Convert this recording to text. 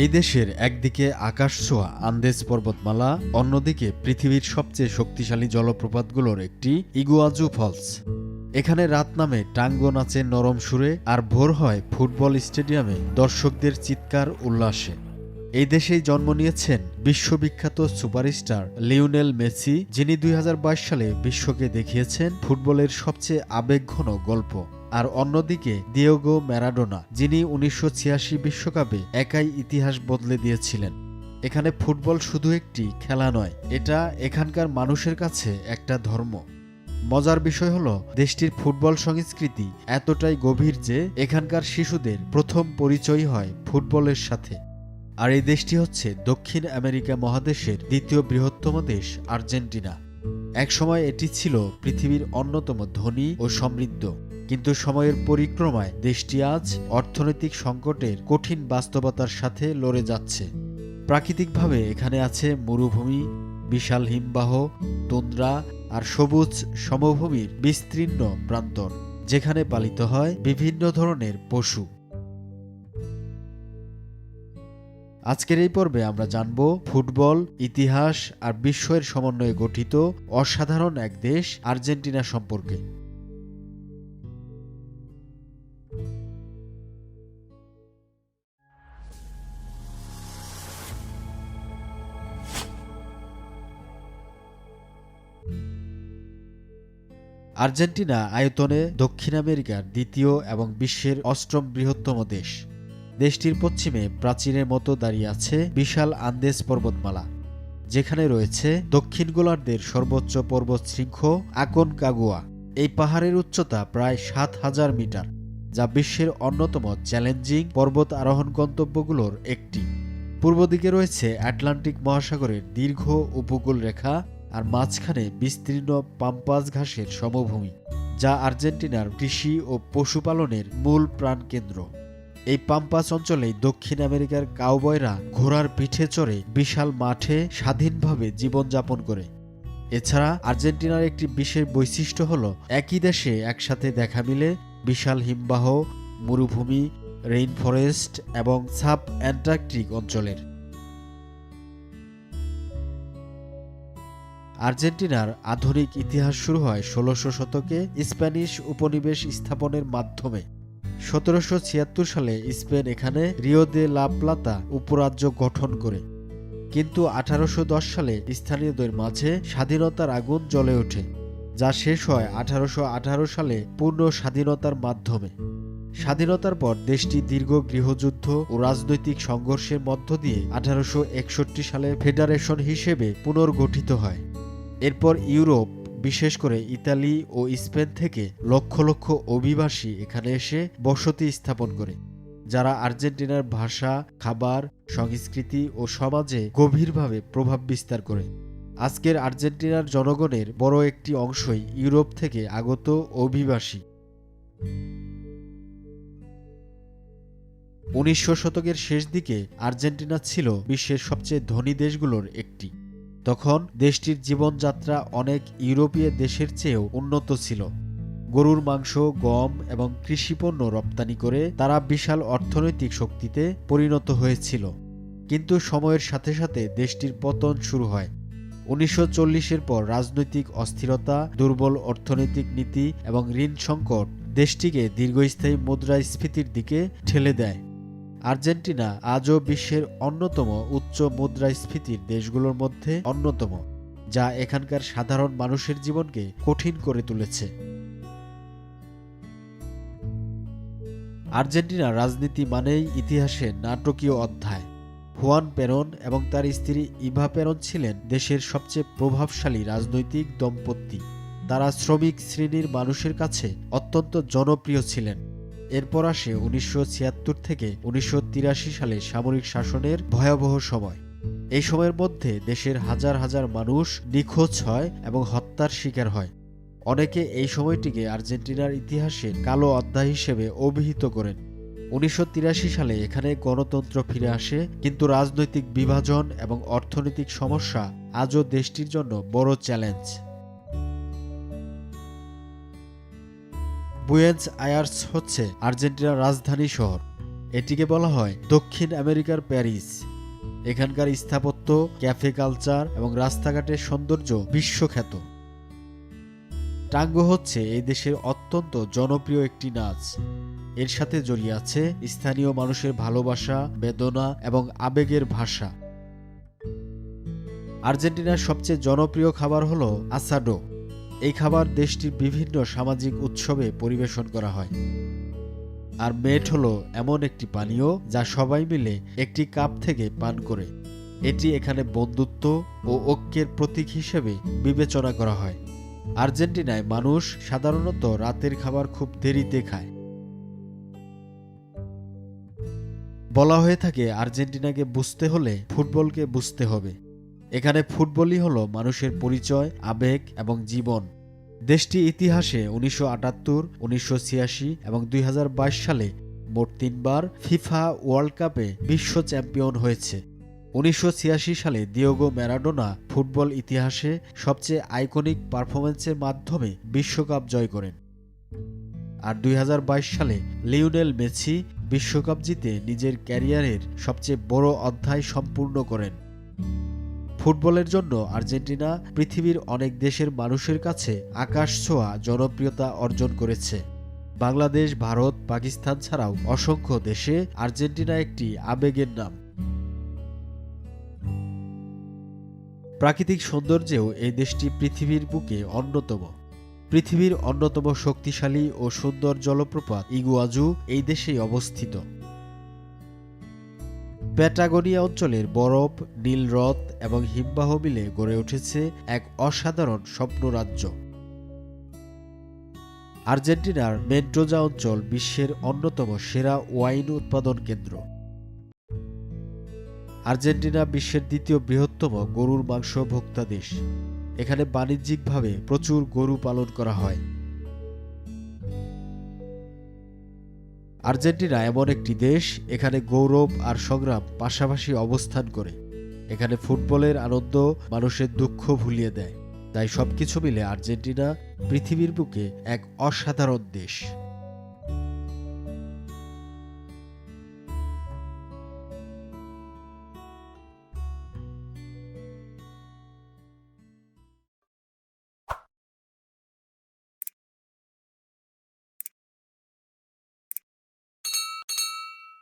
এই দেশের একদিকে আকাশ ছোঁয়া আন্দেজ পর্বতমালা, অন্যদিকে পৃথিবীর সবচেয়ে শক্তিশালী জলপ্রপাতগুলোর একটি ইগুয়াজু ফলস। এখানে রাত নামে টাঙ্গো নাচে নরম সুরে, আর ভোর হয় ফুটবল স্টেডিয়ামে দর্শকদের চিৎকার উল্লাসে। এই দেশেই জন্ম নিয়েছেন বিশ্ববিখ্যাত সুপারস্টার লিওনেল মেসি, যিনি ২০২২ সালে বিশ্বকে দেখিয়েছেন ফুটবলের সবচেয়ে আবেগঘন গল্প। আর অন্যদিকে দিয়েগো ম্যারাডোনা, যিনি ১৯৮৬ বিশ্বকাপে একাই ইতিহাস বদলে দিয়েছিলেন। এখানে ফুটবল শুধু একটি খেলা নয়, এটা এখানকার মানুষের কাছে একটা ধর্ম। মজার বিষয় হলো, দেশটির ফুটবল সংস্কৃতি এতটাই গভীর যে এখানকার শিশুদের প্রথম পরিচয় হয় ফুটবলের সাথে। আর এই দেশটি হচ্ছে দক্ষিণ আমেরিকা মহাদেশের দ্বিতীয় বৃহত্তম দেশ আর্জেন্টিনা। একসময় এটি ছিল পৃথিবীর অন্যতম ধনী ও সমৃদ্ধ, কিন্তু সময়ের পরিক্রমায় দেশটি আজ অর্থনৈতিক সংকটের কঠিন বাস্তবতার সাথে লড়ে যাচ্ছে। প্রাকৃতিকভাবে এখানে আছে মরুভূমি, বিশাল হিমবাহ, তুন্দ্রা আর সবুজ সমভূমির বিস্তীর্ণ প্রান্তর, যেখানে পালিত হয় বিভিন্ন ধরনের পশু। আজকের এই পর্বে আমরা জানব ফুটবল, ইতিহাস আর বিশ্বের সমন্বয়ে গঠিত অসাধারণ এক দেশ আর্জেন্টিনা সম্পর্কে। আর্জেন্টিনা আয়তনে দক্ষিণ আমেরিকার দ্বিতীয় এবং বিশ্বের অষ্টম বৃহত্তম দেশ। দেশটির পশ্চিমে প্রাচীরের মতো দাঁড়িয়ে আছে বিশাল আন্দেজ পর্বতমালা, যেখানে রয়েছে দক্ষিণ গোলার্ধের সর্বোচ্চ পর্বত শৃঙ্গ আকনকাগুয়া। এই পাহাড়ের উচ্চতা প্রায় ৭,০০০ মিটার, যা বিশ্বের অন্যতম চ্যালেঞ্জিং পর্বত আরোহণ গন্তব্যগুলোর একটি। পূর্ব দিকে রয়েছে আটলান্টিক মহাসাগরের দীর্ঘ উপকূল রেখা, আর মাঝখানে বিস্তীর্ণ পাম্পাস ঘাসের সমভূমি, যা আর্জেন্টিনার কৃষি ও পশুপালনের মূল প্রাণকেন্দ্র। এই পাম্পাস অঞ্চলেই দক্ষিণ আমেরিকার কাউবয়রা ঘোড়ার পিঠে চড়ে বিশাল মাঠে স্বাধীনভাবে জীবনযাপন করে। এছাড়া আর্জেন্টিনার একটি বিশেষ বৈশিষ্ট্য হল, একই দেশে একসাথে দেখা মিলে বিশাল হিমবাহ, মরুভূমি, রেইন ফরেস্ট এবং সাব অ্যান্টার্কটিক অঞ্চলের। আর্জেন্টিনার আধুনিক ইতিহাস শুরু হয় ১৬০০ শতকে স্প্যানিশ উপনিবেশ স্থাপনের মাধ্যমে। ১৭৭৬ সালে স্পেন এখানে রিও দে লা প্লাতা উপরাজ্য গঠন করে, কিন্তু ১৮১০ সালে স্থানীয়দের মাঝে স্বাধীনতার আগুন জ্বলে ওঠে, যা শেষ হয় ১৮১৮ সালে পূর্ণ স্বাধীনতার মাধ্যমে। স্বাধীনতার পর দেশটি দীর্ঘ গৃহযুদ্ধ ও রাজনৈতিক সংঘর্ষের মধ্য দিয়ে ১৮৬১ সালে ফেডারেশন হিসেবে পুনর্গঠিত হয়। এরপর ইউরোপ, বিশেষ করে ইতালি ও স্পেন থেকে লক্ষ লক্ষ অভিবাসী এখানে এসে বসতি স্থাপন করে, যারা আর্জেন্টিনার ভাষা, খাবার, সংস্কৃতি ও সমাজে গভীরভাবে প্রভাব বিস্তার করে। আজকের আর্জেন্টিনার জনগণের বড় একটি অংশই ইউরোপ থেকে আগত অভিবাসী। ১৯০০ শতকের শেষ দিকে আর্জেন্টিনা ছিল বিশ্বের সবচেয়ে ধনী দেশগুলোর একটি। তখন দেশটির জীবনযাত্রা অনেক ইউরোপীয় দেশের চেয়েও উন্নত ছিল। গরুর মাংস, গম এবং কৃষিপণ্য রপ্তানি করে তারা বিশাল অর্থনৈতিক শক্তিতে পরিণত হয়েছিল। কিন্তু সময়ের সাথে সাথে দেশটির পতন শুরু হয়। ১৯৪০-এর পর রাজনৈতিক অস্থিরতা, দুর্বল অর্থনৈতিক নীতি এবং ঋণ সংকট দেশটিকে দীর্ঘস্থায়ী মুদ্রাস্ফীতির দিকে ঠেলে দেয়। আর্জেন্টিনা আজও বিশ্বের অন্যতম উচ্চ মুদ্রাস্ফীতির দেশগুলোর মধ্যে অন্যতম, যা এখানকার সাধারণ মানুষের জীবনকে কঠিন করে তুলেছে। আর্জেন্টিনার রাজনীতি মানেই ইতিহাসের নাটকীয় অধ্যায়। হুয়ান পেরন এবং তার স্ত্রী ইভা পেরন ছিলেন দেশের সবচেয়ে প্রভাবশালী রাজনৈতিক দম্পতি। তারা শ্রমিক শ্রেণীর মানুষের কাছে অত্যন্ত জনপ্রিয় ছিলেন। এরপর আসে ১৯৭৬ থেকে ১৯৮৩ সালে সামরিক শাসনের ভয়াবহ সময়। এই সময়ের মধ্যে দেশের হাজার হাজার মানুষ নিখোঁজ হয় এবং হত্যার শিকার হয়। অনেকে এই সময়টিকে আর্জেন্টিনার ইতিহাসের কালো অধ্যায় হিসেবে অভিহিত করেন। ১৯৮৩ সালে এখানে গণতন্ত্র ফিরে আসে, কিন্তু রাজনৈতিক বিভাজন এবং অর্থনৈতিক সমস্যা আজও দেশটির জন্য বড় চ্যালেঞ্জ। বুয়েন্স আয়ার্স হচ্ছে আর্জেন্টিনার রাজধানী শহর। এটিকে বলা হয় দক্ষিণ আমেরিকার প্যারিস। এখানকার স্থাপত্য, ক্যাফে কালচার এবং রাস্তাঘাটের সৌন্দর্য বিশ্বখ্যাত। টাঙ্গো হচ্ছে এই দেশের অত্যন্ত জনপ্রিয় একটি নাচ। এর সাথে জড়িয়ে আছে স্থানীয় মানুষের ভালোবাসা, বেদনা এবং আবেগের ভাষা। আর্জেন্টিনার সবচেয়ে জনপ্রিয় খাবার হলো আসাডো। এই খাবার দেশটির বিভিন্ন সামাজিক উৎসবে পরিবেশন করা হয়। আর মেট হলো এমন একটি পানীয় যা সবাই মিলে একটি কাপ থেকে পান করে। এটি এখানে বন্ধুত্ব ও ঐক্যের প্রতীক হিসেবে বিবেচনা করা হয়। আর্জেন্টিনায় মানুষ সাধারণত রাতের খাবার খুব দেরিতে খায়। বলা হয়ে থাকে আর্জেন্টিনাকে বুঝতে হলে ফুটবলকে বুঝতে হবে। এখানে ফুটবলই হলো মানুষের পরিচয়, আবেগ এবং জীবন। দেশটি ইতিহাসে 1978, 1986 এবং 2022 সালে মোট 3 বার ফিফা ওয়ার্ল্ড কাপে বিশ্ব চ্যাম্পিয়ন হয়েছে। 1986 সালে দিয়েগো ম্যারাডোনা ফুটবল ইতিহাসে সবচেয়ে আইকনিক পারফরম্যান্সের মাধ্যমে বিশ্বকাপ জয় করেন। আর 2022 সালে লিওনেল মেসি বিশ্বকাপ জিতে নিজের ক্যারিয়ারের সবচেয়ে বড় অধ্যায় সম্পূর্ণ করেন। ফুটবলের জন্য আর্জেন্টিনা পৃথিবীর অনেক দেশের মানুষের কাছে আকাশ ছোঁয়া জনপ্রিয়তা অর্জন করেছে। বাংলাদেশ, ভারত, পাকিস্তান ছাড়াও অসংখ্য দেশে আর্জেন্টিনা একটি আবেগের নাম। প্রাকৃতিক সৌন্দর্যেও এই দেশটি পৃথিবীর বুকে অন্যতম। পৃথিবীর অন্যতম শক্তিশালী ও সুন্দর জলপ্রপাত ইগুয়াজু এই দেশেই অবস্থিত। প্যাটাগোনিয়া অঞ্চলের বরফ, নীল হ্রদ এবং হিমবাহ মিলে গড়ে উঠেছে এক অসাধারণ স্বপ্নরাজ্য। আর্জেন্টিনার মেন্ডোজা অঞ্চল বিশ্বের অন্যতম সেরা ওয়াইন উৎপাদন কেন্দ্র। আর্জেন্টিনা বিশ্বের দ্বিতীয় বৃহত্তম গরুর মাংস ভোক্তা দেশ। এখানে বাণিজ্যিকভাবে প্রচুর গরু পালন করা হয়। আর্জেন্টিনা এমন একটি দেশ, এখানে গৌরব আর সংগ্রাম পাশাপাশি অবস্থান করে। এখানে ফুটবলের আনন্দ মানুষের দুঃখ ভুলিয়ে দেয়। তাই সবকিছু মিলে আর্জেন্টিনা পৃথিবীর বুকে এক অসাধারণ দেশ।